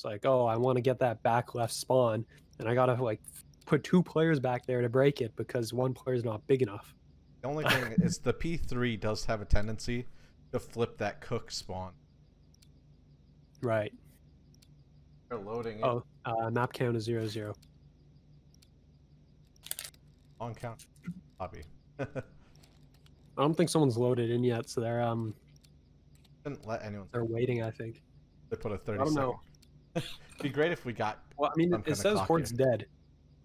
It's like, oh, I want to get that back left spawn, and I gotta like put 2 players back there to break it because one player's not big enough. The only thing is the P3 does have a tendency to flip that cook spawn. Right. They're loading it. Oh, map count is 0-0. On count. Hobby. I don't think someone's loaded in yet, so they're Didn't let anyone. they're waiting. I think. They put a 30 I don't second. know. It'd be great if we got. Well, I mean, it says Horde's dead,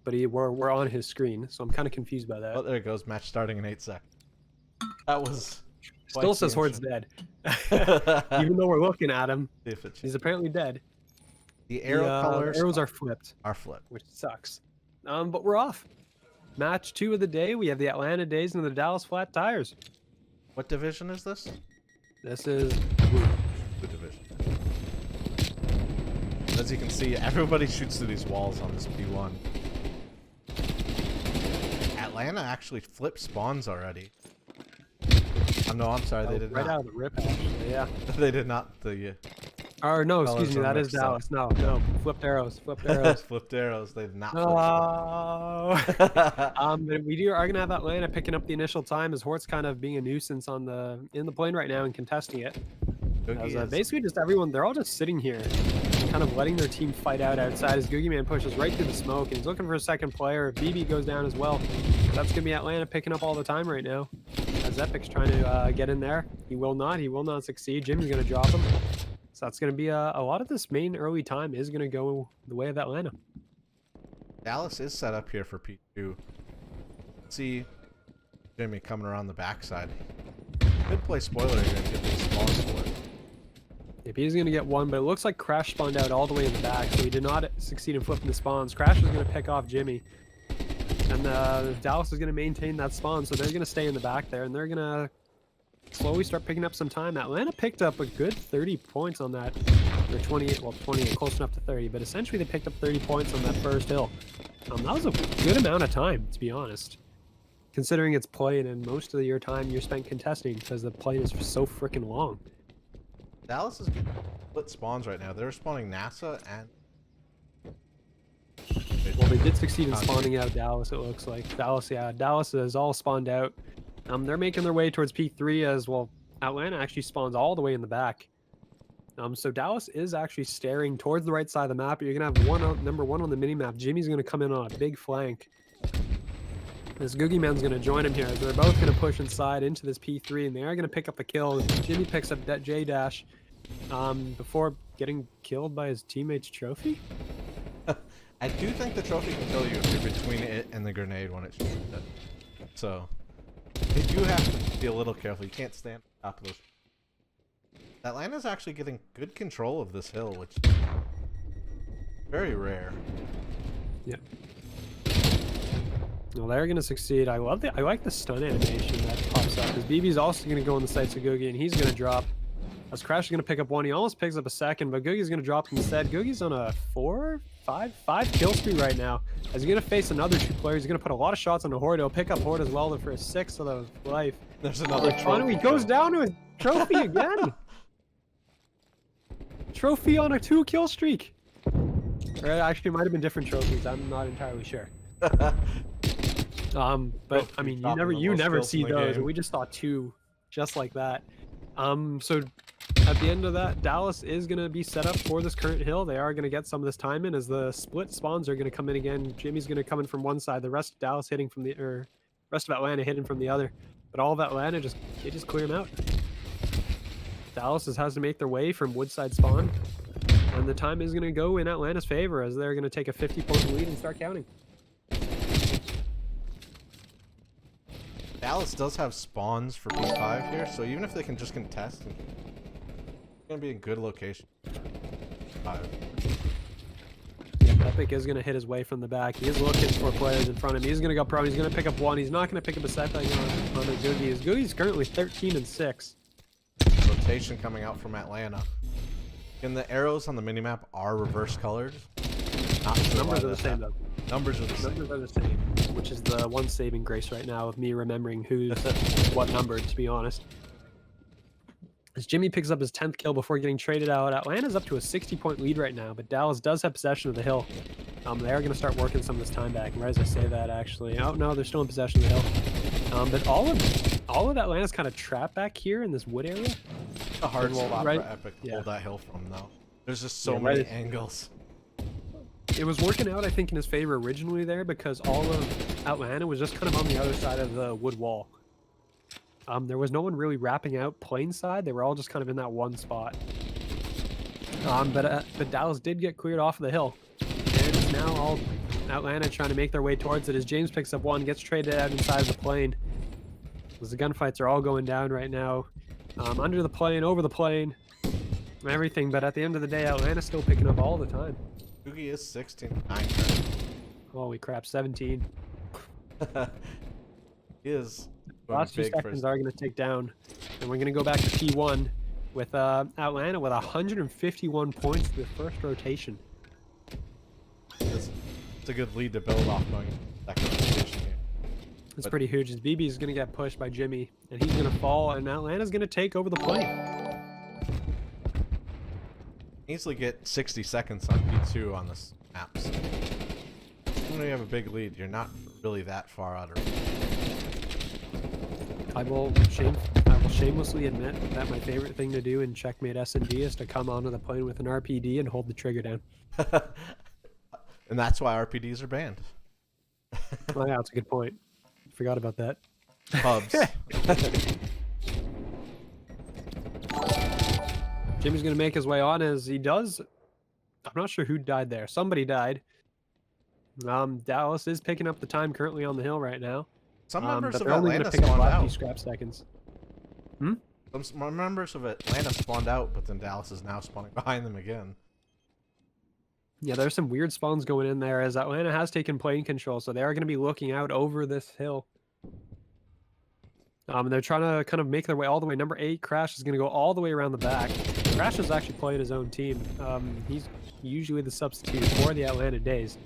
but we're on his screen, so I'm kind of confused by that. Oh, there it goes. Match starting in 8 seconds. That was. Still says Horde's dead, even though we're looking at him. He's apparently dead. The arrow colors. Arrows are flipped. Which sucks. But we're off. Match 2 of the day. We have the Atlanta Dazed and the Dallas Flat Tires. What division is this? This is Blue division. As you can see, everybody shoots through these walls on this P1. Atlanta actually flipped spawns already. Oh, no, I'm sorry, they did right not. out of the rip, actually, yeah. They did not. Or no, excuse me, that is Dallas. No, flipped arrows, flipped arrows. Flipped arrows, they did not flip but we are gonna have Atlanta picking up the initial time as Hort's kind of being a nuisance in the plane right now and contesting it. Basically just everyone, they're all just sitting here, kind of letting their team fight out outside as Googie Man pushes right through the smoke and he's looking for a second player. BB goes down as well. That's gonna be Atlanta picking up all the time right now. As Epic's trying to get in there. He will not succeed. Jimmy's gonna drop him. So that's going to be a lot of this main early time is going to go the way of Atlanta. Dallas is set up here for P2. See Jimmy coming around the backside. Good play spoiler here to get these spawns for it. Yep, he's going to get one, but it looks like Crash spawned out all the way in the back, so he did not succeed in flipping the spawns. Crash is going to pick off Jimmy. And Dallas is going to maintain that spawn, so they're going to stay in the back there, and they're going to slowly start picking up some time. Atlanta picked up a good 30 points on that. Or 28, well, 28, close enough to 30, but essentially they picked up 30 points on that first hill. That was a good amount of time, to be honest. Considering it's plane and most of your time you're spent contesting because the plane is so freaking long. Dallas is getting split spawns right now. They're spawning NASA and... Well, they did succeed in spawning out Dallas, it looks like. Dallas is all spawned out. They're making their way towards P3 as well. Atlanta actually spawns all the way in the back. So Dallas is actually staring towards the right side of the map. You're going to have number one on the mini-map. Jimmy's going to come in on a big flank. This Googie Man's going to join him here as they're both going to push inside into this P3, and they are going to pick up the kill. Jimmy picks up that J-Dash before getting killed by his teammate's trophy. I do think the trophy can kill you if you're between it and the grenade when it shoots it. So... you do have to be a little careful. You can't stand on top of those. Atlanta's actually getting good control of this hill, which is very rare. Yep. Well, they're gonna succeed. I like the stun animation that pops up because BB's also gonna go on the sights of Googie and he's gonna drop. As Crash is gonna pick up one, he almost picks up a second, but Googie's gonna drop instead. Googie's on a 5 kill streak right now. As he's gonna face another 2 players, he's gonna put a lot of shots on the Horde. He'll pick up Horde as well for a 6th of the life. There's another trophy. He goes down to his trophy again. Trophy on a 2 kill streak. Or actually, it might have been different trophies. I'm not entirely sure. But I mean, you never see those. And we just saw 2 just like that. So at the end of that, Dallas is going to be set up for this current hill. They are going to get some of this time in as the split spawns are going to come in again. Jimmy's going to come in from one side, the rest of Dallas hitting from the, rest of Atlanta hitting from the other. But all of Atlanta they just clear them out. Dallas has to make their way from Woodside spawn. And the time is going to go in Atlanta's favor as they're going to take a 50-point lead and start counting. Dallas does have spawns for P5 here, so even if they can just contest, it's going to be a good location. Epic is going to hit his way from the back. He is looking for players in front of him. He's going to go pro. He's going to pick up one. He's not going to pick up a second on the Googie. Googie's currently 13-6. Rotation coming out from Atlanta. And the arrows on the minimap are reverse colored. Not sure Numbers are the same though. Numbers are the same. Numbers are the same, which is the one saving grace right now of me remembering who's what number, to be honest. As Jimmy picks up his 10th kill before getting traded out, Atlanta's up to a 60-point lead right now, but Dallas does have possession of the hill. They are going to start working some of this time back. And right as I say that, actually, oh no, they're still in possession of the hill. But all of Atlanta's kind of trapped back here in this wood area. A hard spot right, for Epic to yeah. hold that hill from, though. There's just so Yeah, many right. angles. It was working out, I think, in his favor originally there because all of Atlanta was just kind of on the other side of the wood wall. There was no one really wrapping out plain side. They were all just kind of in that one spot. But Dallas did get cleared off of the hill. And it's now all Atlanta trying to make their way towards it as James picks up one, gets traded out inside the plane. As the gunfights are all going down right now. Under the plane, over the plane, everything. But at the end of the day, Atlanta's still picking up all the time. Doogie is 16. 9. Holy crap, 17. He is. Last few seconds are going to take down. And we're going to go back to P1 with Atlanta with 151 points to the first rotation. It's a good lead to build off going second rotation here. It's pretty huge. As BB is going to get pushed by Jimmy, and he's going to fall, and Atlanta's going to take over the plane. Easily get 60 seconds on P2 on this map. So when you have a big lead, you're not really that far out of reach. I will shamelessly admit that my favorite thing to do in Checkmate S&D is to come onto the plane with an RPD and hold the trigger down. And that's why RPDs are banned. Oh yeah, that's a good point. Forgot about that. Pubs. Jimmy's going to make his way on as he does. I'm not sure who died there. Somebody died. Dallas is picking up the time currently on the hill right now. Some members but of they're only Atlanta going to pick up spawned a few out. scrap seconds. Some members of Atlanta spawned out, but then Dallas is now spawning behind them again. Yeah, there's some weird spawns going in there as Atlanta has taken plane control, so they are going to be looking out over this hill. And they're trying to kind of make their way all the way. Number 8, Crash, is going to go all the way around the back. Crash is actually playing his own team. He's usually the substitute for the Atlanta Dazed.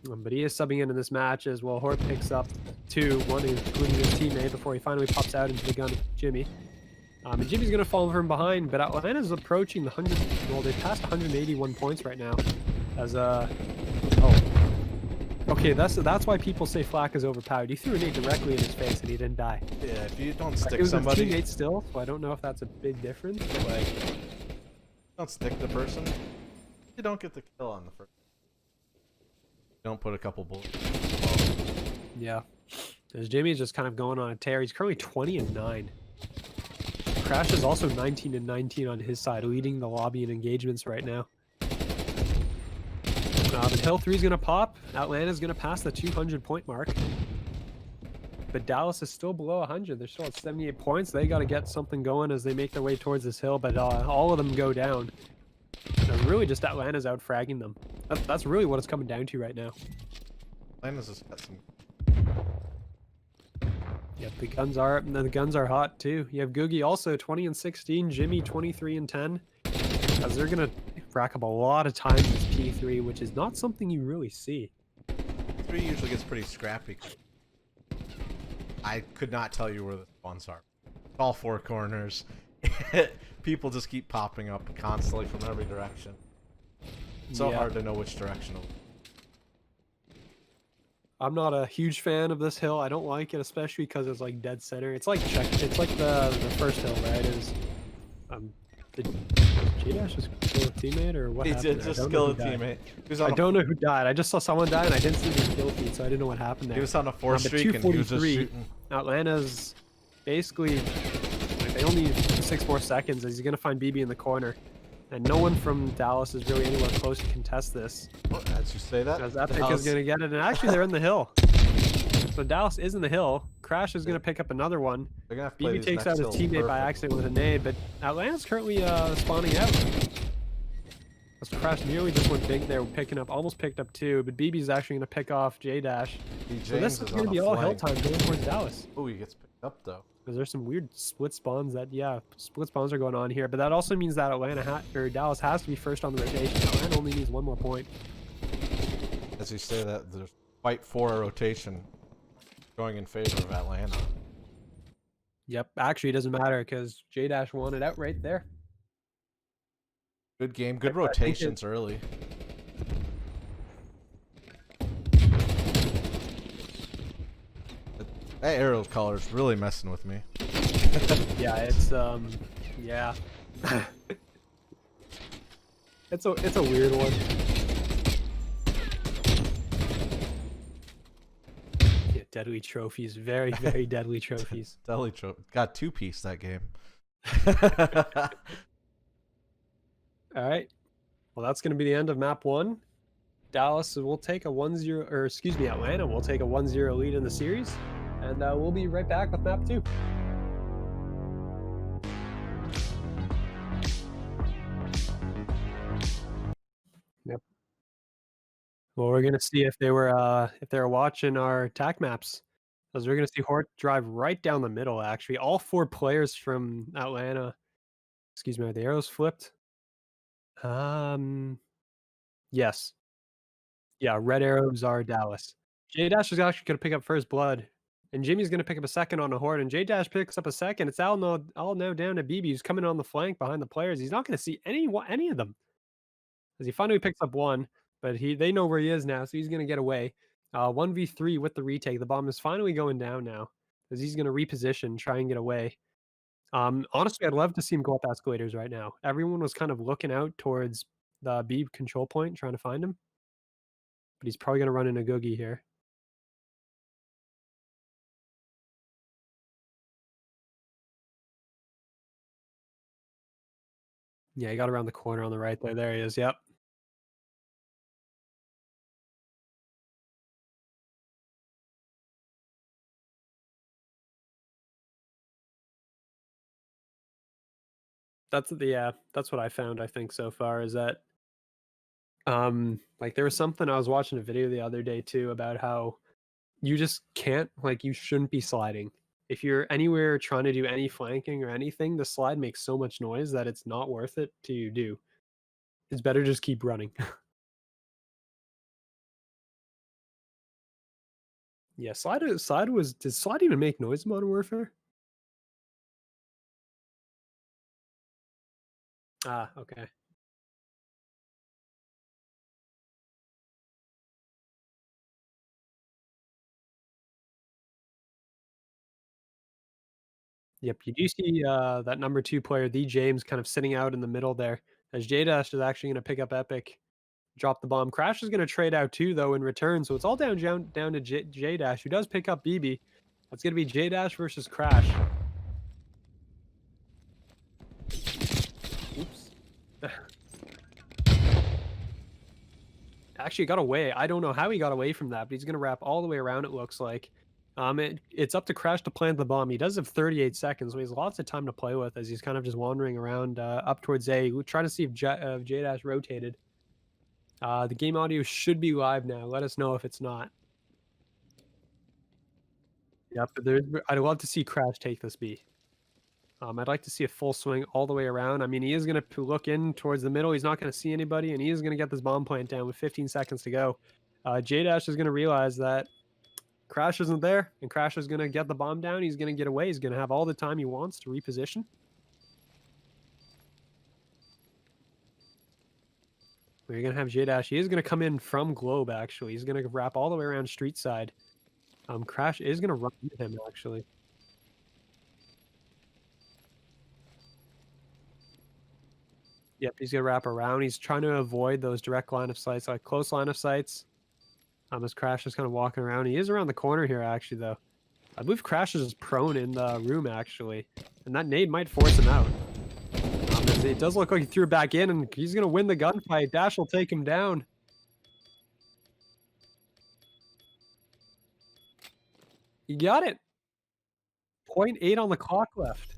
But he is subbing in this match as well. Hort picks up 2, one including his teammate before he finally pops out into the gun of Jimmy. And Jimmy's going to fall from behind, but Atlanta's approaching the 100. Well, they've passed 181 points right now. As okay, that's why people say Flak is overpowered. He threw a nade directly in his face and he didn't die. Yeah, if you don't stick It was somebody, his teammate still, so I don't know if that's a big difference. But like, don't stick the person, you don't get the kill on the first. Don't put a couple bullets. yeah, as Jimmy's just kind of going on a tear. He's currently 20-9. Crash is also 19-19 on his side, leading the lobby in engagements right now. But Hill 3 is going to pop. Atlanta's going to pass the 200-point mark. But Dallas is still below 100. They're still at 78 points. They got to get something going as they make their way towards this hill, but all of them go down. And really just Atlanta's out fragging them. That's really what it's coming down to right now. Atlanta's just got some. Yep, the guns are hot too. You have Googie also 20-16, Jimmy 23-10. As they're gonna rack up a lot of time in this P3, which is not something you really see. 3 usually gets pretty scrappy. I could not tell you where the spawns are. All 4 corners. People just keep popping up constantly from every direction. It's so hard to know which direction. I'm not a huge fan of this hill. I don't like it, especially because it's like dead center. It's like It's like the first hill, right? Is did J-Dash just kill a teammate or what happened? He did just kill a teammate. I don't know who died. I just saw someone die and I didn't see the kill feed, so I didn't know what happened there. He was on a 4 streak and he was just shooting. Atlanta's basically like, they only need 6 more seconds as he's gonna find BB in the corner. And no one from Dallas is really anywhere close to contest this. Well, as you say that, as Epic is going to get it. And actually, they're in the hill. So Dallas is in the hill. Crash is going to pick up another one. BB takes out his teammate by accident with a nade. But Atlanta's currently spawning out. As Crash nearly just went big there, almost picked up 2. But BB's actually going to pick off J-Dash. So this is going to be all hill time going towards Dallas. Oh, he gets picked up though. Because there's some weird split spawns split spawns are going on here. But that also means that Dallas has to be first on the rotation. Atlanta only needs 1 more point. As you say that, there's fight for a rotation going in favor of Atlanta. Yep. Actually, it doesn't matter because J won it out right there. Good game. Good I think rotations early. That arrow collar's really messing with me. Yeah, it's yeah. it's a weird one. Yeah, deadly trophies. Very, very deadly trophies. Deli got 2-piece that game. All right. Well, that's going to be the end of map 1. Dallas will take a 1-0, or excuse me, Atlanta will take a 1-0 lead in the series. And we'll be right back with map 2. Yep. Well, we're gonna see if they were watching our tac maps, because we're gonna see Hort drive right down the middle. Actually, all 4 players from Atlanta. Excuse me, are the arrows flipped? Yes. Yeah, red arrows are Dallas. J Dash is actually gonna pick up first blood, and Jimmy's gonna pick up a second on the Horde, and J Dash picks up a second. It's all now down to BB, who's coming on the flank behind the players. He's not gonna see any of them. As he finally picks up one, but they know where he is now, so he's gonna get away. 1v3 with the retake. The bomb is finally going down now, as he's gonna reposition, try and get away. Honestly, I'd love to see him go up escalators right now. Everyone was kind of looking out towards the B control point, trying to find him, but he's probably gonna run in a Googie here. Yeah, he got around the corner on the right there. There he is. Yep. That's what I found, I think, so far is that like there was something I was watching a video the other day too about how you just can't like you shouldn't be sliding. If you're anywhere trying to do any flanking or anything, the slide makes so much noise that it's not worth it to do. It's better just keep running. Yeah, slide was did slide even make noise in Modern Warfare? Ah, okay. Yep, you do see that number 2 player, the James, kind of sitting out in the middle there, as J-Dash is actually gonna pick up Epic. Drop the bomb. Crash is going to trade out too, though, in return. So it's all down to J Dash, who does pick up BB. That's going to be J Dash versus Crash. Oops. Actually, got away. I don't know how he got away from that, but he's going to wrap all the way around, it looks like. It's up to Crash to plant the bomb. He does have 38 seconds, so he has lots of time to play with as he's kind of just wandering around up towards A. We're trying to see if J Dash rotated. The game audio should be live now. Let us know if it's not. Yep, I'd love to see Crash take this B. I'd like to see a full swing all the way around. I mean, he is going to look in towards the middle. He's not going to see anybody, and he is going to get this bomb plant down with 15 seconds to go. J-Dash is going to realize that Crash isn't there, and Crash is going to get the bomb down. He's going to get away. He's going to have all the time he wants to reposition. We're going to have J-Dash. He is going to come in from Globe, actually. He's going to wrap all the way around street side. Crash is going to run into him, actually. Yep, he's gonna wrap around. He's trying to avoid those direct line of sights, like close line of sights. As Crash is kind of walking around. He is around the corner here, actually, though. I believe Crash is prone in the room, actually. And that nade might force him out. It does look like he threw it back in, and he's gonna win the gunfight. Dash will take him down. He got it. 0.8 on the clock left.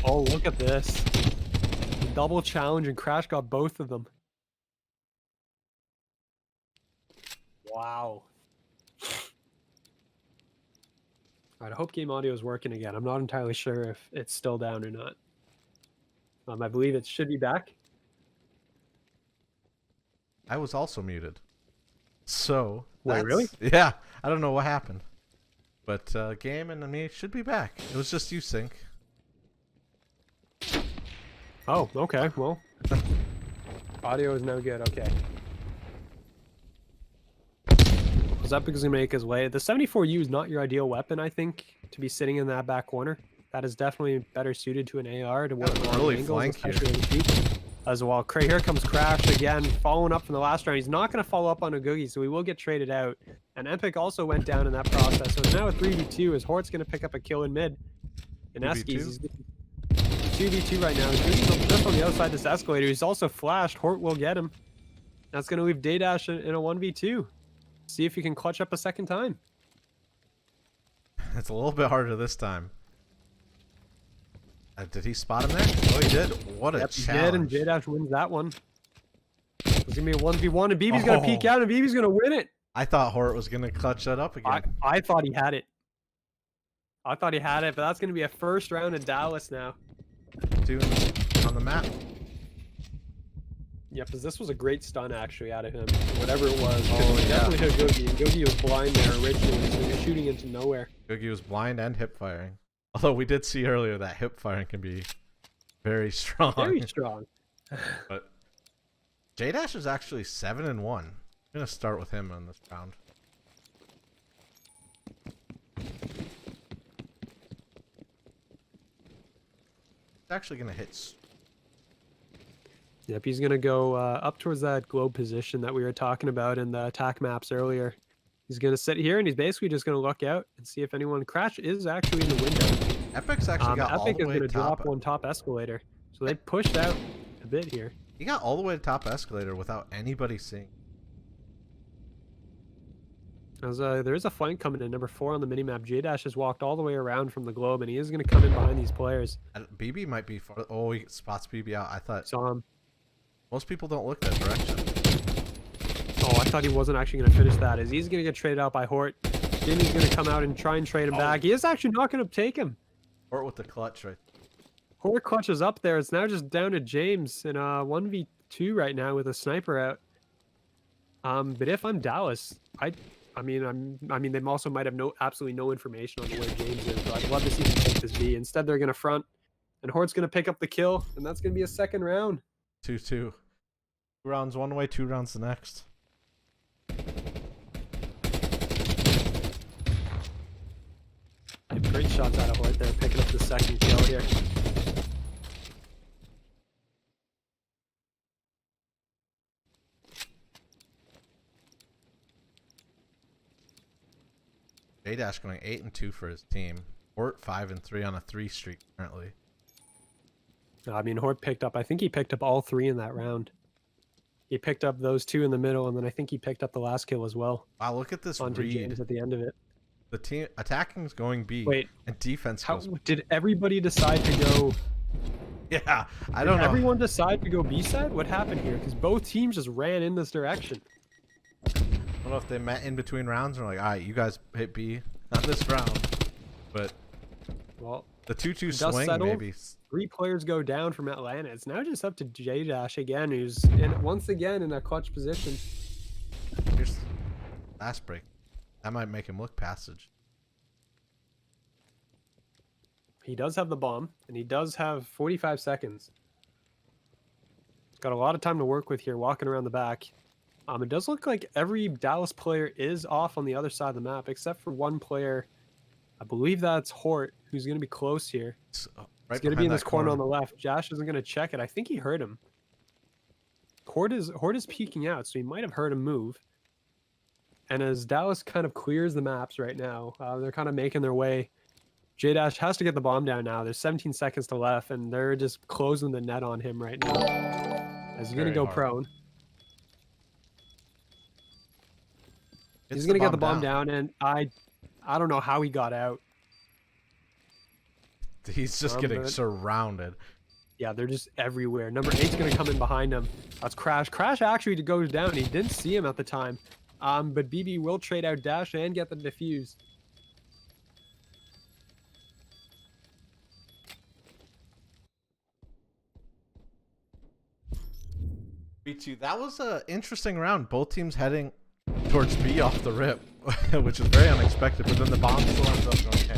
Oh, look at this. Double challenge, and Crash got both of them. Wow. Alright, I hope game audio is working again. I'm not entirely sure if it's still down or not. I believe it should be back. I was also muted. So Wait, really? Yeah, I don't know what happened, but Game and me should be back. It was just you, Sync. Oh, okay. Well, audio is no good. Okay. Is that because he make his way? The 74U is not your ideal weapon, I think, to be sitting in that back corner. That is definitely better suited to an AR to work on Early angles, flank here. especially in the peak. As well, here comes Crash again, following up from the last round. He's not going to follow up on a Googie, so he will get traded out. And Epic also went down in that process, so it's now a 3v2 as Hort's going to pick up a kill in mid. And Eskies, he's 2v2 right now. He's just on the outside this escalator. He's also flashed. Hort will get him. That's going to leave Daydash in a 1v2. See if he can clutch up a second time. It's a little bit harder this time. Did he spot him there? Oh, he did. What a challenge. He did, and J-Dash wins that one. It's going to be a 1v1, and BB's going to peek out, and BB's going to win it. I thought Hort was going to clutch that up again. I thought he had it. I thought he had it, but that's going to be a first round in Dallas now. Two on the map. Yeah, because this was a great stun actually out of him, whatever it was. Oh, yeah. Definitely hit Googie, and Googie was blind there originally, so you're shooting into nowhere. Googie was blind and hip firing. Although we did see earlier that hip firing can be very strong. Very strong. But J-Dash is actually 7-1. I'm going to start with him on this round. He's actually going to hit. Yep, he's going to go up towards that globe position that we were talking about in the attack maps earlier. He's going to sit here, and he's basically just going to look out and see if anyone... Crash is actually in the window. Epic's actually got all the way to top. Epic is going to drop one top escalator. So they pushed out a bit here. He got all the way to top escalator without anybody seeing. As there is a flank coming in, number 4 on the minimap. J-Dash has walked all the way around from the globe, and he is going to come in behind these players. BB might be far. Oh, he spots BB out. I thought. Saw him. Most people don't look that direction. Oh, I thought he wasn't actually going to finish that. As he's going to get traded out by Hort. Jimmy's going to come out and try and trade him back. He is actually not going to take him. Hort with the clutch, right? Hort clutches up there. It's now just down to James in a 1v2 right now with a sniper out. But if I'm Dallas, I mean, they also might have absolutely no information on where James is. But I'd love to see them take this B. Instead, they're going to front, and Hort's going to pick up the kill, and that's going to be a second round. 2-2. 2 rounds one way, 2 rounds the next. Great shots out of Hort there, picking up the second kill here. J-Dash going 8-2 for his team. Hort 5-3 on a 3 streak currently. I mean, Hort picked up, I think he picked up all 3 in that round. He picked up those 2 in the middle, and then I think he picked up the last kill as well. Wow, look at this onto read. James at the end of it. The team attacking is going B. Wait, and defense goes. Did everybody decide to go? Yeah, I don't know. Did everyone decide to go B side? What happened here? Because both teams just ran in this direction. I don't know if they met in between rounds and were like, all right, you guys hit B on this round. But well, the 2-2 swing settle. maybe. 3 players go down from Atlanta. It's now just up to J-Dash again, who's once again in a clutch position. Here's last break. That might make him look passage. He does have the bomb, and he does have 45 seconds. Got a lot of time to work with here, walking around the back. It does look like every Dallas player is off on the other side of the map, except for one player. I believe that's Hort, who's going to be close here. He's going to be in this corner on the left. Josh isn't going to check it. I think he heard him. Hort is peeking out, so he might have heard him move. And as Dallas kind of clears the maps right now, they're kind of making their way. J-Dash has to get the bomb down now. There's 17 seconds to left, and they're just closing the net on him right now. As he's going to go prone. He's going to get the bomb down, and I don't know how he got out. He's just getting surrounded. Yeah, they're just everywhere. Number 8's going to come in behind him. That's Crash. Crash actually goes down. He didn't see him at the time. But BB will trade out Dash and get the defuse. B2, that was a interesting round. Both teams heading towards B off the rip, which is very unexpected. But then the bomb still ends up going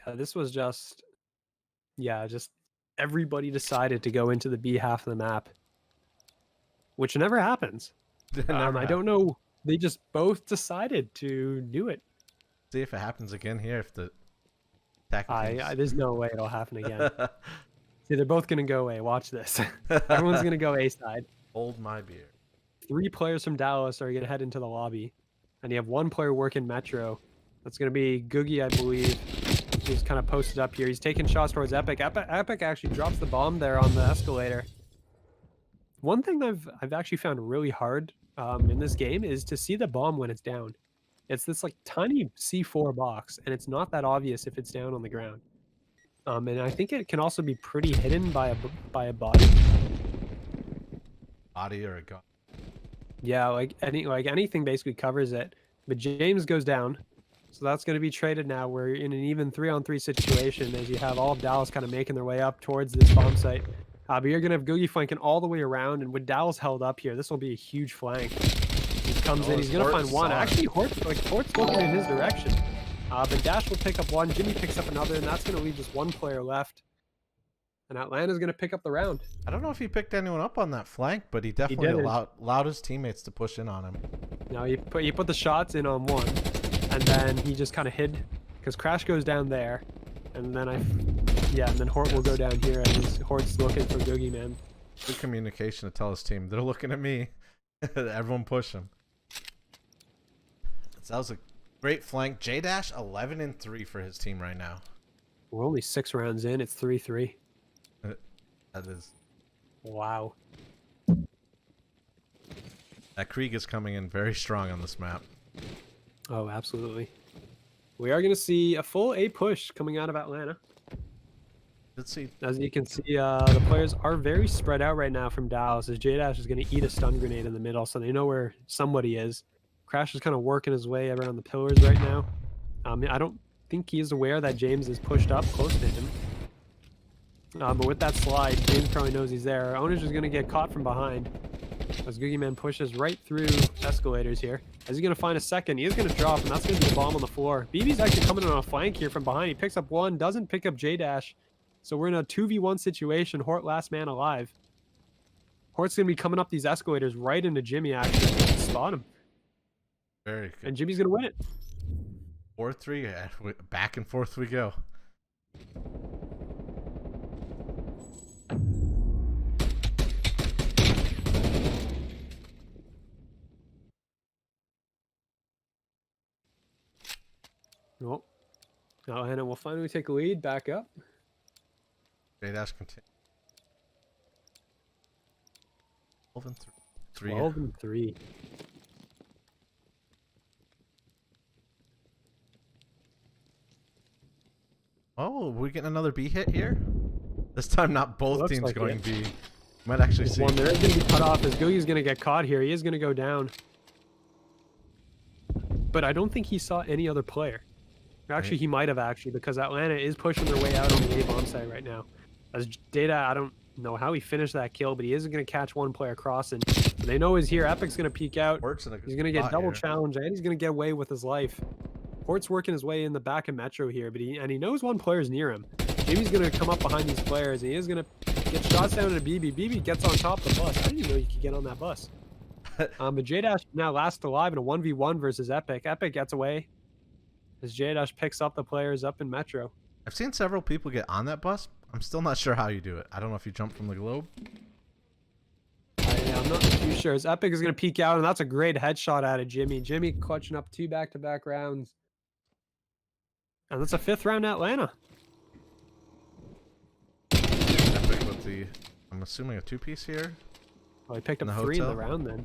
A. This was just, yeah, just everybody decided to go into the B half of the map, which never happens. I don't know. They just both decided to do it. See if it happens again here. If the attack there's no way it'll happen again. See, they're both gonna go A. Watch this. Everyone's gonna go A side. Hold my beer. 3 players from Dallas are gonna head into the lobby, and you have 1 player working Metro. That's gonna be Googie, I believe. He's kind of posted up here. He's taking shots towards Epic. Epic actually drops the bomb there on the escalator. One thing I've actually found really hard in this game is to see the bomb when it's down. It's this like tiny C4 box, and it's not that obvious if it's down on the ground. And I think it can also be pretty hidden by a body. Body or a gun. Yeah, like anything basically covers it. But James goes down, so that's going to be traded now. We're in an even 3-on-3 situation as you have all of Dallas kind of making their way up towards this bomb site. But you're going to have Googie flanking all the way around, and with Dallas held up here, this will be a huge flank. He comes in, he's going to find one. Actually, Hort's looking in his direction. But Dash will pick up one, Jimmy picks up another, and that's going to leave just 1 player left. And Atlanta's going to pick up the round. I don't know if he picked anyone up on that flank, but he definitely allowed his teammates to push in on him. No, he put the shots in on one, and then he just kind of hid, because Crash goes down there, and then and then Hort will go down here, and Hort's looking for Googie, man. Good communication to tell his team. They're looking at me. Everyone push him. That was a great flank. J-Dash 11-3 for his team right now. We're only 6 rounds in. It's 3-3. That is. Wow. That Krieg is coming in very strong on this map. Oh, absolutely. We are going to see a full A push coming out of Atlanta. Let's see. As you can see, the players are very spread out right now from Dallas, as J-Dash is going to eat a stun grenade in the middle, so they know where somebody is. Crash is kind of working his way around the pillars right now. I don't think he is aware that James is pushed up close to him. But with that slide, James probably knows he's there. Owners is going to get caught from behind as Googie Man pushes right through escalators here. Is he going to find a second? He is going to drop, and that's going to be the bomb on the floor. BB's actually coming in on a flank here from behind. He picks up one, doesn't pick up J-Dash. So we're in a 2v1 situation. Hort last man alive. Hort's going to be coming up these escalators right into Jimmy, actually. Spot him. Very good. And Jimmy's going to win it. 4-3. Back and forth we go. Oh. Now Hannah will finally take a lead. Back up. J-Dash continue. 12-3. 12-3. Oh, we're getting another B hit here? This time not both teams like going B. Might actually see. One there is going to be cut off as Googie's going to get caught here. He is going to go down. But I don't think he saw any other player. Actually, he might have actually, because Atlanta is pushing their way out on the A bomb site right now. As Data, I don't know how he finished that kill, but he isn't going to catch one player crossing. They know he's here. Epic's going to peek out. He's going to get double challenged, and he's going to get away with his life. Hort's working his way in the back of Metro here, but he knows one player's near him. Jimmy's going to come up behind these players, and he is going to get shots down into BB. BB gets on top of the bus. I didn't even know you could get on that bus. But J-Dash now last alive in a 1v1 versus Epic. Epic gets away as J-Dash picks up the players up in Metro. I've seen several people get on that bus. I'm still not sure how you do it. I don't know if you jump from the globe. I'm not too sure. As Epic is going to peek out, and that's a great headshot out of Jimmy. Jimmy clutching up 2 back-to-back rounds. And that's a 5th round in Atlanta. Epic with the, I'm assuming a 2-piece here. Oh, he picked up 3 in the round then.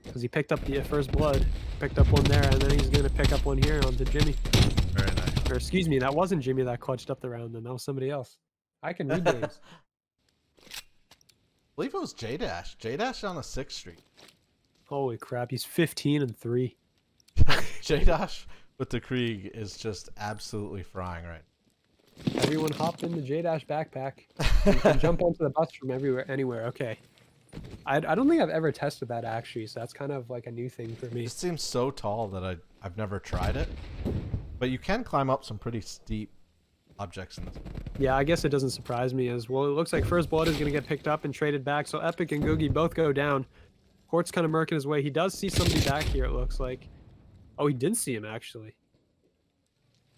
Because he picked up the first blood, picked up one there, and then he's going to pick up one here onto Jimmy. Very nice. Or excuse me, that wasn't Jimmy that clutched up the round then. That was somebody else. I can read names. I believe it was J-Dash. J-Dash on a 6th streak. Holy crap, he's 15-3. J-Dash with the Krieg is just absolutely frying right Everyone hop in the J-Dash backpack. You can jump onto the bus from anywhere. Okay. I don't think I've ever tested that actually, so that's kind of like a new thing for me. It seems so tall that I've never tried it. But you can climb up some pretty steep objects in this. Yeah, I guess it doesn't surprise me as well. It looks like First Blood is going to get picked up and traded back, so Epic and Googie both go down. Hort's kind of murking his way. He does see somebody back here, it looks like. Oh, he didn't see him, actually.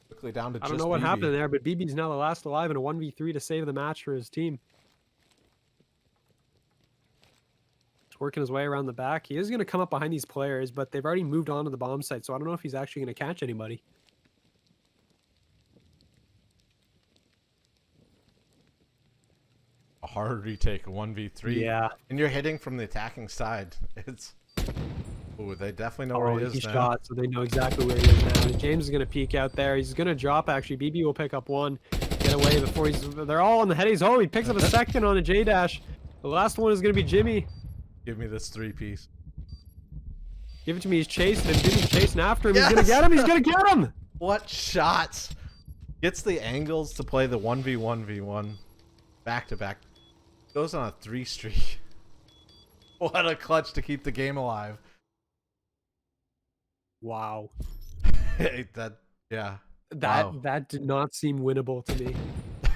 Quickly down to I don't know what happened there, but BB's now the last alive in a 1v3 to save the match for his team. He's working his way around the back. He is going to come up behind these players, but they've already moved on to the bomb site, so I don't know if he's actually going to catch anybody. A hard retake, a 1v3. Yeah. And you're hitting from the attacking side. It's... Ooh, they definitely know where he is He now. shot, so they know exactly where he is now. James is going to peek out there. He's going to drop, actually. BB will pick up one. Get away before he's... They're all on the headies. Oh, he picks up a second on a J-Dash. The last one is going to be Jimmy. Give me this 3-piece. Give it to me. He's chasing him. Jimmy's chasing after him. Yes! He's going to get him. He's going to get him. What shots? Gets the angles to play the 1v1v1 back-to-back. Goes on a 3 streak. What a clutch to keep the game alive. Wow. Yeah. That did not seem winnable to me.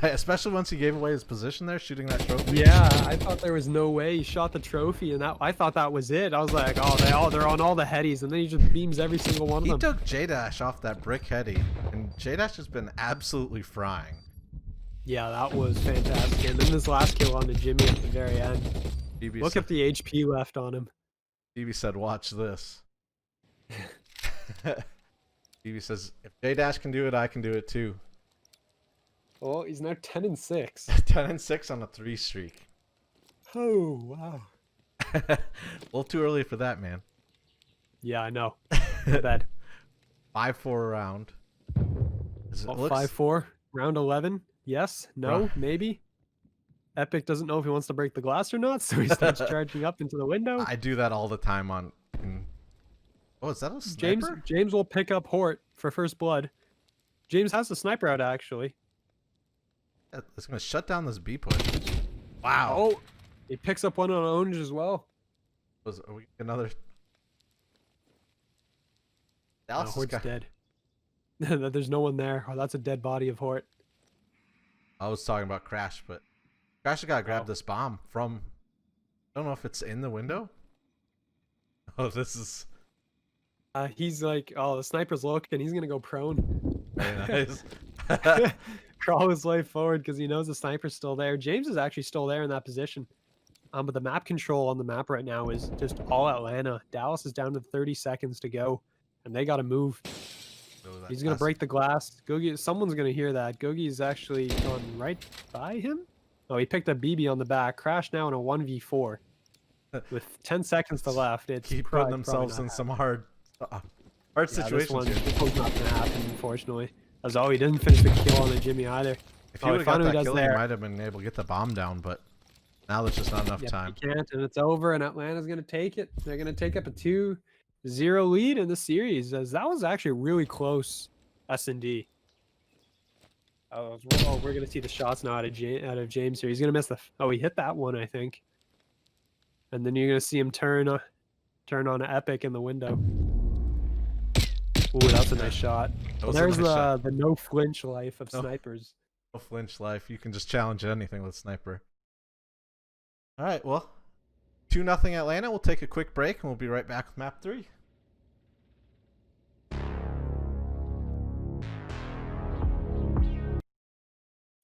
Especially once he gave away his position there, shooting that trophy. Yeah, I thought there was no way he shot the trophy, and I thought that was it. I was like, oh, they're on all the headies, and then he just beams every single one of them. He took J-Dash off that brick heady, and J-Dash has been absolutely frying. Yeah, that was fantastic. And then this last kill on the Jimmy at the very end. Look at the HP left on him. BB said, watch this. BB says, if J-Dash can do it, I can do it too. Oh, he's now 10-6. 10-6 on a 3 streak. Oh, wow. A little too early for that, man. Yeah, I know. Bad. 5-4 round. 5-4. Round 11. Yes. No. Maybe. Epic doesn't know if he wants to break the glass or not, so he starts charging up into the window. I do that all the time on... Oh, is that a sniper? James will pick up Hort for First Blood. James has a sniper out, actually. It's going to shut down this B push. Wow. Oh, he picks up one on Ownage as well. Are we another... Dallas Hort's dead. There's no one there. Oh, that's a dead body of Hort. I was talking about Crash, but Crash got to grab this bomb from... I don't know if it's in the window. Oh, this is... He's like, oh, the sniper's looking. He's going to go prone. Very nice. Crawl his way forward because he knows the sniper's still there. James is actually still there in that position. But the map control on the map right now is just all Atlanta. Dallas is down to 30 seconds to go, and they got to move. He's going to break the glass. Googie, someone's going to hear that. Googie's actually gone right by him. Oh, he picked up BB on the back. Crash now in a 1v4. With 10 seconds to left. It's keep putting themselves in some hard situations. This one's not going to happen, unfortunately. As he didn't finish the kill on the Jimmy either. If he would have got that kill, he might have been able to get the bomb down, but now there's just not enough time. He can't, and it's over, and Atlanta's going to take it. They're going to take up a 2-0 lead in the series, as that was actually really close S&D. Oh, we're going to see the shots now out of James here. He's going to miss the... Oh, he hit that one, I think. And then you're going to see him turn on Epic in the window. Ooh, that's a nice shot. Well, there's the no flinch life of snipers. No flinch life. You can just challenge anything with sniper. All right, well, 2-0 Atlanta. We'll take a quick break and we'll be right back with map 3.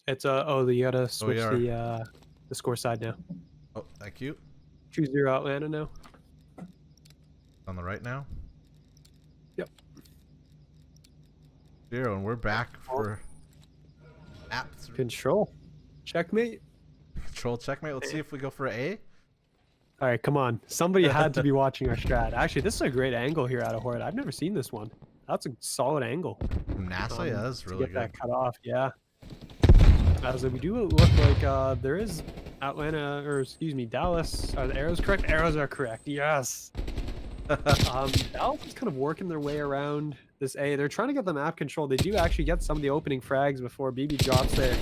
It's you gotta switch the score side now. Oh, thank you. 2-0 Atlanta now. On the right now. Yep. 0, and we're back for map 3. Control. Checkmate. Control checkmate. Let's see if we go for A. All right, come on. Somebody had to be watching our strat. Actually, this is a great angle here out of Hort. I've never seen this one. That's a solid angle. From NASA, yeah, that's really good. That cut off, yeah. As we do look like there is Atlanta, or excuse me, Dallas. Are the arrows correct? Arrows are correct. Yes. Dallas is kind of working their way around this A. They're trying to get the map control. They do actually get some of the opening frags before BB drops there.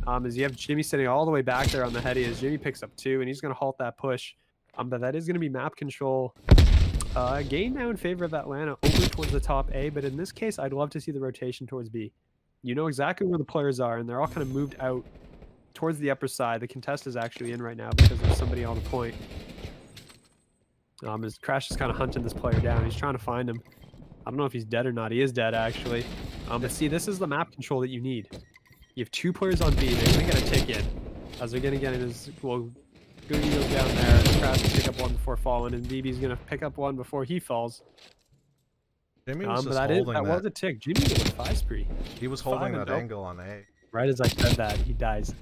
As you have Jimmy sitting all the way back there on the heady as Jimmy picks up 2, and he's going to halt that push. But that is going to be map control. Gain now in favor of Atlanta over towards the top A, but in this case, I'd love to see the rotation towards B. You know exactly where the players are, and they're all kind of moved out towards the upper side. The contest is actually in right now because there's somebody on the point. As Crash is kind of hunting this player down. He's trying to find him. I don't know if he's dead or not. He is dead, actually. But see, this is the map control that you need. You have 2 players on B. They're going to get a tick in. As they're going to get in his... Well, Googie goes down there. And Crash will pick up 1 before falling. And BB's going to pick up 1 before he falls. Jimmy was but that was a tick. Jimmy with a 5 spree. He was holding that angle on A. Right as I said that, he dies.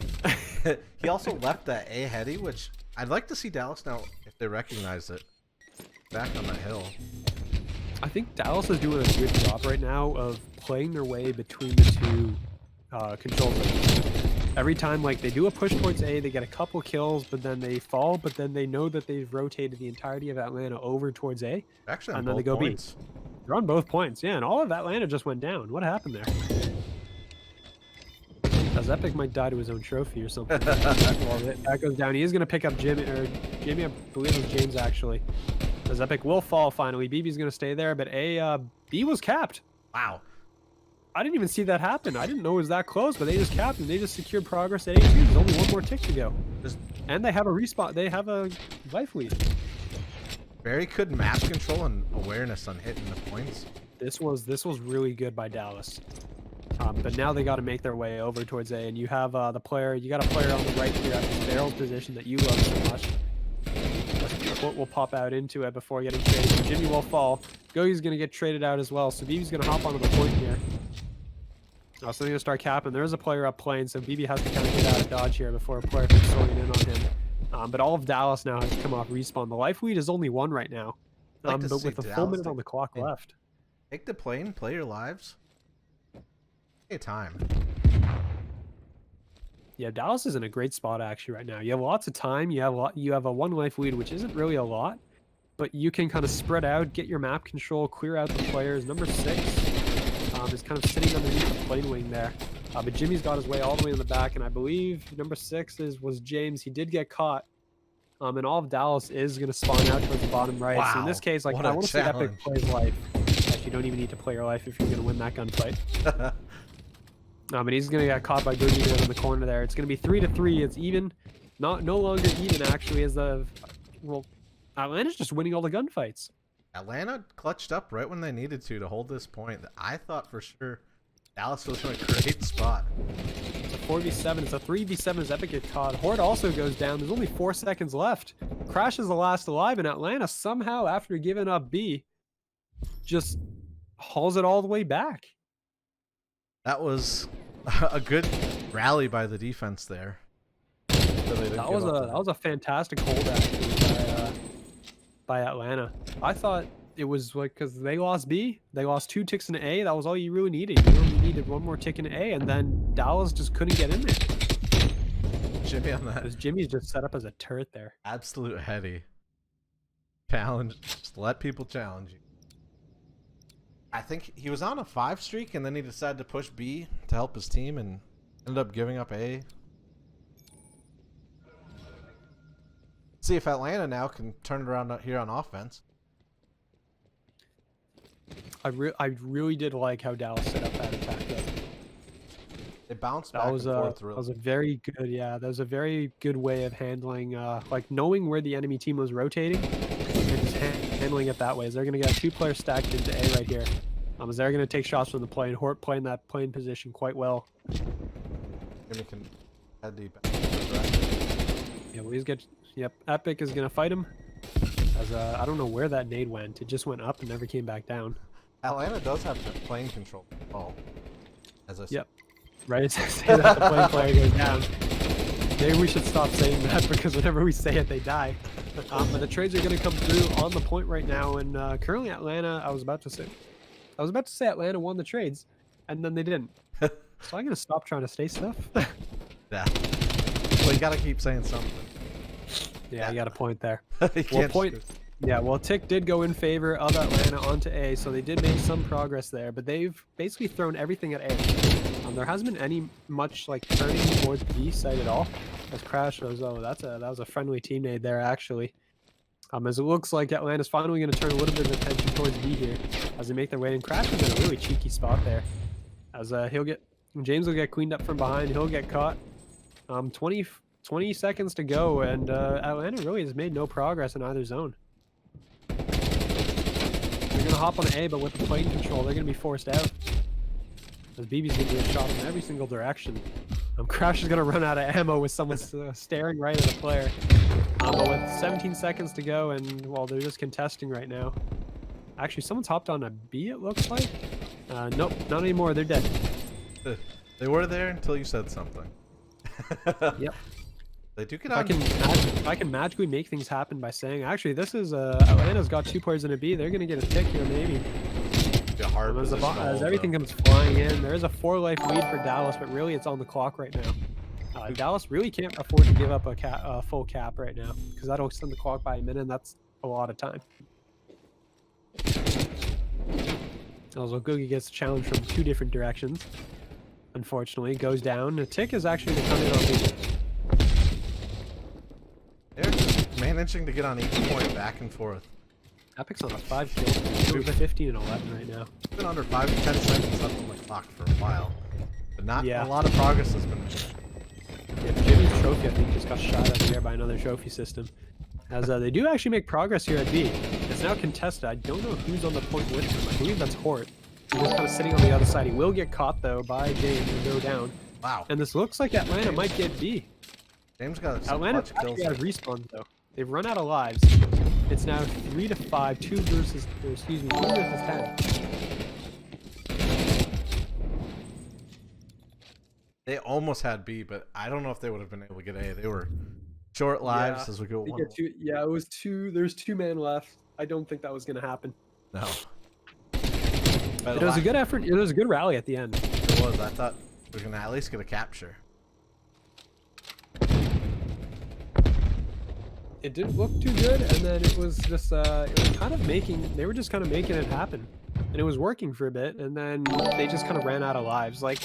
He also left that A heady, which I'd like to see Dallas now, if they recognize it, back on that hill. I think Dallas is doing a good job right now of playing their way between the 2 control zones. Every time, like, they do a push towards A, they get a couple kills, but then they fall, but then they know that they've rotated the entirety of Atlanta over towards A. Actually, and then they go points. B. They're on both points, yeah, and all of Atlanta just went down. What happened there? As Epic might die to his own trophy or something. Well, that goes down. He is going to pick up Jimmy, I believe it was James, actually. As Epic will fall finally. BB's going to stay there, but B was capped. Wow. I didn't even see that happen. I didn't know it was that close, but they just capped and they just secured progress at A2. There's only 1 more tick to go. And they have a respawn. They have a life lead. Very good map control and awareness on hitting the points. This was really good by Dallas. But now they got to make their way over towards A, and you have you got a player on the right here at this barrel's position that you love so much. Foot will pop out into it before getting traded. Jimmy will fall. Gogi's going to get traded out as well, so BB's going to hop onto the point here. So they're going to start capping. There is a player up playing, so BB has to kind of get out of dodge here before a player can swing in on him. But all of Dallas now has come off respawn. The life lead is only 1 right now, but with a full minute on the clock left. Take the plane, play your lives. Take time. Yeah, Dallas is in a great spot actually right now. You have lots of time. You have a 1 life lead, which isn't really a lot, but you can kind of spread out, get your map control, clear out the players. Number 6 is kind of sitting underneath the plane wing there. But Jimmy's got his way all the way in the back, and I believe number 6 was James. He did get caught. And all of Dallas is going to spawn out towards the bottom right. Wow, so in this case, like, I want to see Epic play his life. Actually, you don't even need to play your life if you're going to win that gunfight. But he's going to get caught by Googie in the corner there. It's going to be 3-3. It's even. No longer even, actually, as Atlanta's just winning all the gunfights. Atlanta clutched up right when they needed to hold this point. I thought for sure Dallas was in a great spot. It's a 4v7. It's a 3v7 as Epic gets caught. Horde also goes down. There's only 4 seconds left. Crash is the last alive, and Atlanta somehow, after giving up B, just hauls it all the way back. That was a good rally by the defense there. That was a fantastic hold actually by Atlanta. I thought it was like because they lost B, they lost 2 ticks in A. That was all you really needed. You only needed 1 more tick in A, and then Dallas just couldn't get in there. Jimmy on that. Because Jimmy's just set up as a turret there. Absolute heady. Challenge. Just let people challenge you. I think he was on a 5 streak, and then he decided to push B to help his team, and ended up giving up A. See if Atlanta now can turn it around here on offense. I really did like how Dallas set up that attack though. They bounced back and forth really. That was a very good, yeah, that was a very good way of handling, like knowing where the enemy team was rotating and just handling it that way. They're going to get 2 players stacked into A right here. As they're going to take shots from the plane. Hort playing that plane position quite well. Jimmy can head deep. Yeah, well, yep, Epic is going to fight him. As I don't know where that nade went. It just went up and never came back down. Atlanta does have the plane control. Oh, as I said. Yep. Right, it's say that the plane player goes down. Maybe we should stop saying that because whenever we say it, they die. But the trades are going to come through on the point right now, and currently Atlanta. I was about to say Atlanta won the trades, and then they didn't. So I'm going to stop trying to say stuff. Yeah. Well, you got to keep saying something. Yeah, you got a point there. Well, Yeah, well, Tick did go in favor of Atlanta onto A, so they did make some progress there, but they've basically thrown everything at A. There hasn't been any much like turning towards B side at all. As Crash goes, oh, that was a friendly teammate there actually. As it looks like Atlanta's finally going to turn a little bit of attention towards B here as they make their way in. Crash is in a really cheeky spot there, as James will get cleaned up from behind. He'll get caught. 20 seconds to go, and Atlanta really has made no progress in either zone. They're gonna hop on A, but with the plane control, they're gonna be forced out. As BB's gonna do a shot in every single direction. Crash is gonna run out of ammo with someone staring right at a player. But with 17 seconds to go, and well, they're just contesting right now. Actually, someone's hopped on a B, it looks like. Nope, not anymore. They're dead. They were there until you said something. Yep. They do get If on. I can magically make things happen by saying, actually, this is Atlanta's got 2 players in a B. They're gonna get a pick here, maybe. Be a hard As everything comes flying in, there is a 4-life lead for Dallas, but really it's on the clock right now. Dallas really can't afford to give up a full cap right now, because that'll extend the clock by a minute, and that's a lot of time. Also, Googie gets a challenge from 2 different directions. Unfortunately, goes down. The Tick is actually going to come in on B. They're just managing to get on each point back and forth. Epic's on a 5 kill. We're 15 and 11 right now. It's been under 5 to 10 seconds left on the clock for a while, but not Yeah. a lot of progress has been made. Yeah, Jimmy's trophy, I think, just got shot out of the air by another trophy system. As they do actually make progress here at B. It's now contested. I don't know who's on the point with him. I believe that's Hort. He's just kind of sitting on the other side. He will get caught, though, by James and go down. Wow. And this looks like Atlanta might get B. James got some Atlanta's clutch kills. actually out of respawns, though. They've run out of lives. It's now 3 to 5, 2 versus 10. They almost had B, but I don't know if they would have been able to get A. They were short lives as we go. They get 2, yeah, it was 2. There's 2 men left. I don't think that was going to happen. No. It was a good effort. It was a good rally at the end. It was. I thought we were going to at least get a capture. It didn't look too good, and then it was just it was kind of they were just kind of making it happen, and it was working for a bit, and then they just kind of ran out of lives. Like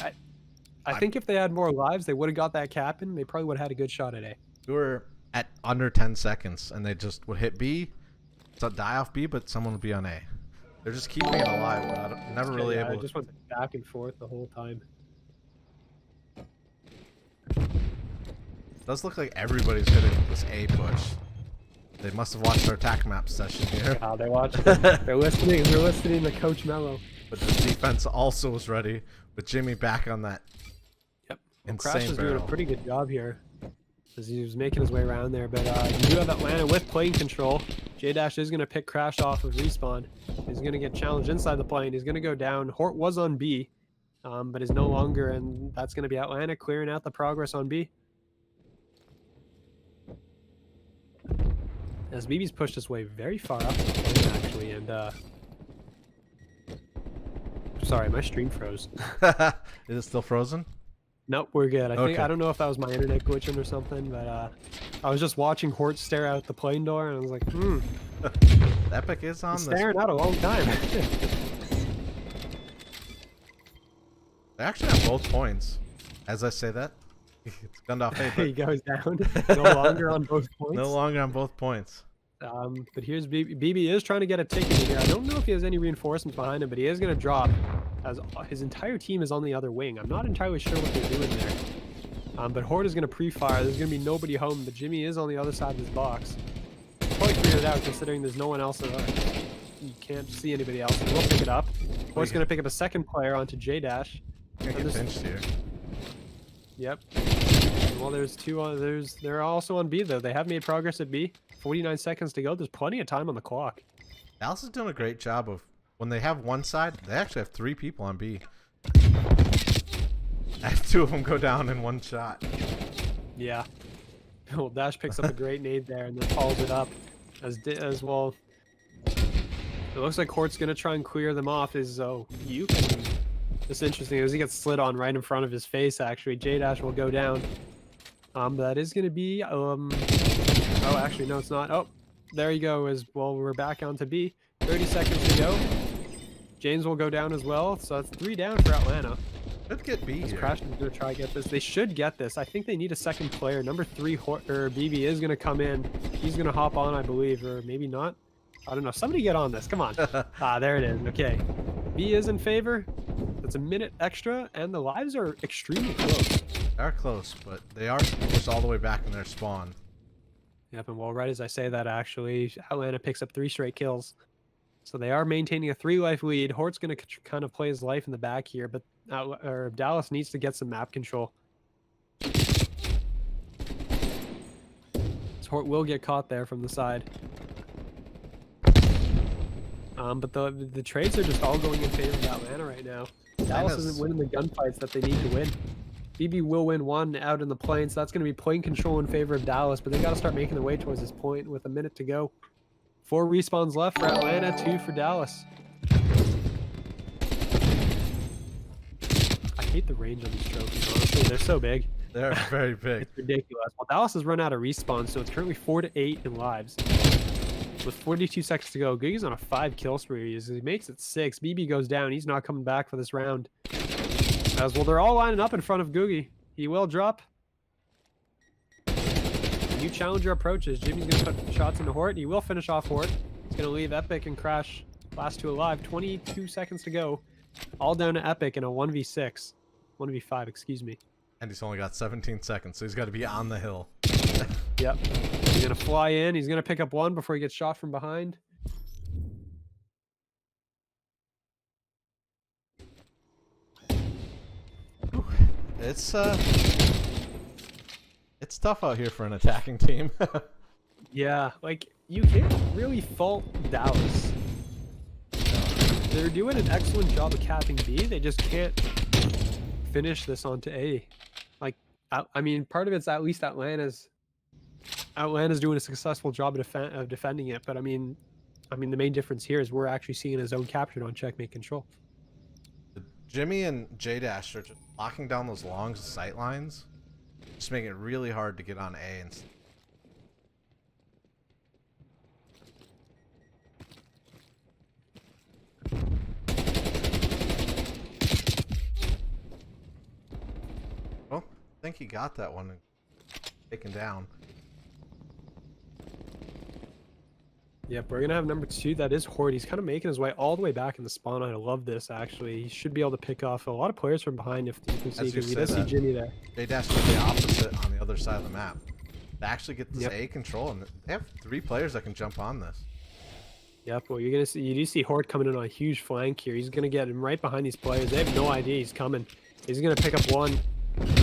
I think if they had more lives, they would have got that cap in. They probably would have had a good shot at A. We were at under 10 seconds, and they just would hit B, so die off B, but someone would be on A. They're just keeping it alive, but I'm never really able. I just went back and forth the whole time. It does look like everybody's hitting this A push. They must have watched our attack map session here. Wow, they're watching. They're listening. They're listening to Coach Mello. But the defense also was ready with Jimmy back on that. Yep. Insane Crash is doing a pretty good job here, as he was making his way around there. But you do have Atlanta with plane control. J-Dash is going to pick Crash off of respawn. He's going to get challenged inside the plane. He's going to go down. Hort was on B, but is no longer, and that's going to be Atlanta clearing out the progress on B. As BB's pushed his way very far up the plane, actually, and sorry, my stream froze. Is it still frozen? Nope, we're good. I Okay. don't know if that was my internet glitching or something, but I was just watching Hort stare out the plane door, and I was like, Epic is on he's this. staring out a long time. They actually have both points. As I say that, it's gunned off A, He but goes down. No longer on both points. no longer on both points. But here's BB. BB is trying to get a ticket here. I don't know if he has any reinforcements behind him, but he is going to drop, as his entire team is on the other wing. I'm not entirely sure what they're doing there. But Horde is going to pre-fire. There's going to be nobody home, but Jimmy is on the other side of his box. Probably figured it out, considering there's no one else. You can't see anybody else. We'll pick it up. Horde's going to pick up a second player onto J-Dash. Gonna get pinched here. Yep. Well, there's 2. They're also on B though. They have made progress at B. 49 seconds to go. There's plenty of time on the clock. Dallas is doing a great job of when they have one side, they actually have 3 people on B. I have 2 of them go down in one shot. Yeah. Well, Dash picks up a great nade there and then follows it up as well. It looks like Hort's gonna try and clear them off. You can. It's interesting as he gets slid on right in front of his face. Actually, J-Dash will go down. That is gonna be oh, actually no, it's not. Oh, there you go. As well, we're back onto B. 30 seconds to go. James will go down as well. So that's 3 down for Atlanta. Should get B here. Crash is going to try to get this. They should get this. I think they need a second player. Number 3, BB is going to come in. He's going to hop on, I believe, or maybe not. I don't know. Somebody get on this. Come on. There it is. Okay. B is in favor. That's a minute extra, and the lives are extremely close. They're close, but they are pushed all the way back in their spawn. Yep, and well, right as I say that, actually, Atlanta picks up 3 straight kills. So they are maintaining a 3-life lead. Hort's going to kind of play his life in the back here, but Dallas needs to get some map control. Hort will get caught there from the side. But the trades are just all going in favor of Atlanta right now. Dallas isn't winning the gunfights that they need to win. BB will win 1 out in the plane, so that's going to be point control in favor of Dallas, but they got to start making their way towards this point with a minute to go. 4 respawns left for Atlanta, 2 for Dallas. I hate the range on these trophies, honestly. They're so big. They're very big. It's ridiculous. Well, Dallas has run out of respawns, so it's currently 4 to 8 in lives. With 42 seconds to go, Googie's on a 5 kill spree. He makes it 6. BB goes down. He's not coming back for this round. As well, they're all lining up in front of Googie. He will drop. New challenger approaches. Jimmy's going to put shots into Hort. He will finish off Hort. He's going to leave Epic and Crash. Last 2 alive. 22 seconds to go. All down to Epic in a 1v6. 1v5, excuse me. And he's only got 17 seconds, so he's got to be on the hill. Yep. He's going to fly in. He's going to pick up 1 before he gets shot from behind. It's tough out here for an attacking team. Yeah, like, you can't really fault Dallas. They're doing an excellent job of capping B. They just can't finish this onto A. Like, I mean, part of it's at least Atlanta's doing a successful job of defending it. But I mean, the main difference here is we're actually seeing a zone captured on checkmate control. Jimmy and J-Dash are just locking down those long sight lines, just making it really hard to get on A. And well, I think he got that one taken down. Yep, we're going to have number 2. That is Hort. He's kind of making his way all the way back in the spawn. I love this, actually. He should be able to pick off a lot of players from behind if you can see, because we does see Jimmy there. J-Dash did the opposite on the other side of the map. They actually get this A control, and they have 3 players that can jump on this. Yep, well, you do see Hort coming in on a huge flank here. He's going to get him right behind these players. They have no idea he's coming. He's going to pick up 1.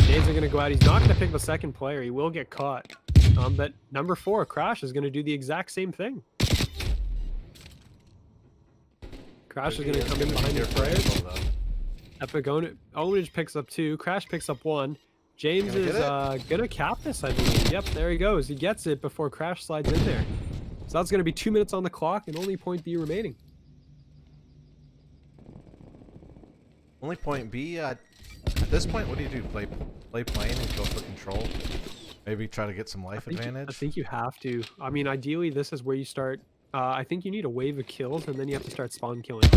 Nades are going to go out. He's not going to pick up a second player. He will get caught. But number 4, Crash, is going to do the exact same thing. Crash is going to come in behind your players. Epic Ownage picks up 2. Crash picks up 1. James is going to cap this, I believe. Yep, there he goes. He gets it before Crash slides in there. So that's going to be 2 minutes on the clock and only point B remaining. Only point B? At this point, what do you do? Play plane and go for control? Maybe try to get some life advantage? I think you have to. I mean, ideally, this is where you start. I think you need a wave of kills, and then you have to start spawn killing.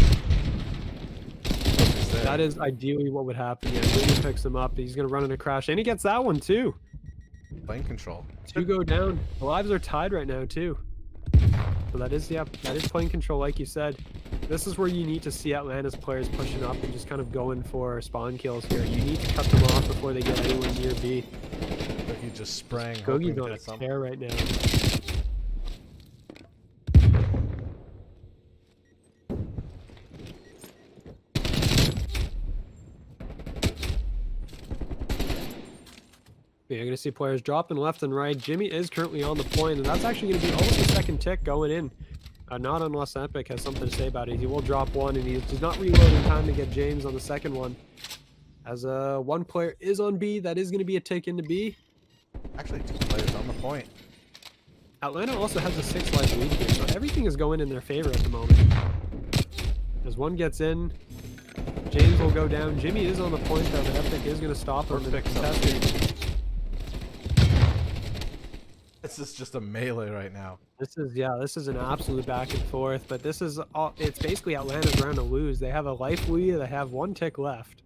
That is ideally what would happen. Yeah, William picks him up. He's going to run into Crash, and he gets that one, too. Plane control. 2 go down. The lives are tied right now, too. So that is plane control, like you said. This is where you need to see Atlanta's players pushing up and just kind of going for spawn kills here. You need to cut them off before they get anywhere near B. Like he just sprang. Googie's on a tear right now. Yeah, you're going to see players dropping left and right. Jimmy is currently on the point, and that's actually going to be almost a second tick going in. Not unless Epic has something to say about it. He will drop 1, and he's not reloading time to get James on the second one. As 1 player is on B, that is going to be a tick into B. Actually, 2 players on the point. Atlanta also has a 6-life lead here, so everything is going in their favor at the moment. As 1 gets in, James will go down. Jimmy is on the point, though, but Epic is going to stop him. This is just a melee right now. This is an absolute back and forth, but this is all, it's basically Atlanta's round to lose. They have a life lead, they have 1 tick left.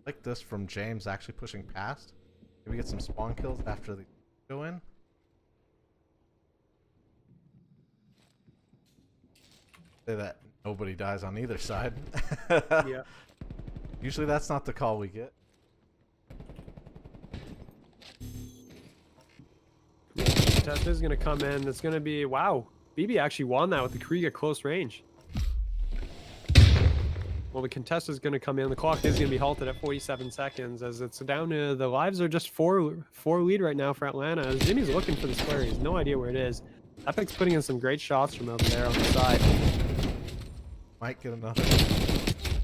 Like this from James actually pushing past. Maybe get some spawn kills after they go in. Say that nobody dies on either side. Yeah. Usually that's not the call we get. Contessa is going to come in. It's going to be, wow, BB actually won that with the Krieg at close range. Well, the Contessa is going to come in. The clock is going to be halted at 47 seconds as it's down to the lives are just four lead right now for Atlanta. As Jimmy's looking for the square, he has no idea where it is. Epic's putting in some great shots from over there on the side. Might get another.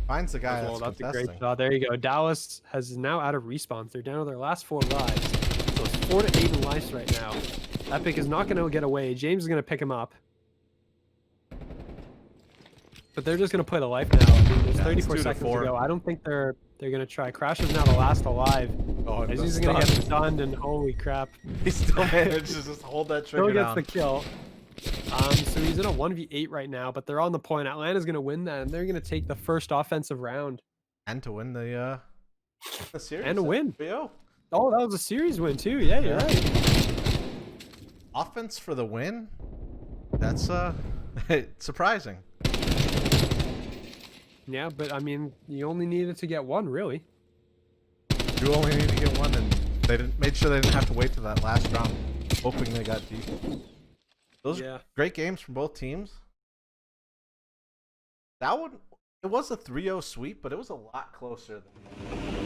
Finds the guy Well, that's that's a contesting. great shot. There you go. Dallas has now out of respawns. They're down to their last 4 lives. So it's 4 to 8 in lives right now. Epic is not going to get away. James is going to pick him up. But they're just going to play the life now. I mean, there's 34 seconds to go. I don't think they're going to try. Crash is now the last alive. Oh, As he's going to get stunned, and holy crap. He still manages to just hold that trigger Still gets down. the kill. So he's in a 1v8 right now, but they're on the point. Atlanta's going to win that, and they're going to take the first offensive round. And to win the series. And to win. BO. Oh, that was a series win too. Yeah, you're right. Offense for the win. That's surprising. Yeah, but I mean, you only needed to get 1, really. You only need to get 1, and they made sure they didn't have to wait to that last round, hoping they got deep. Those are great games from both teams. That one, it was a 3-0 sweep, but it was a lot closer than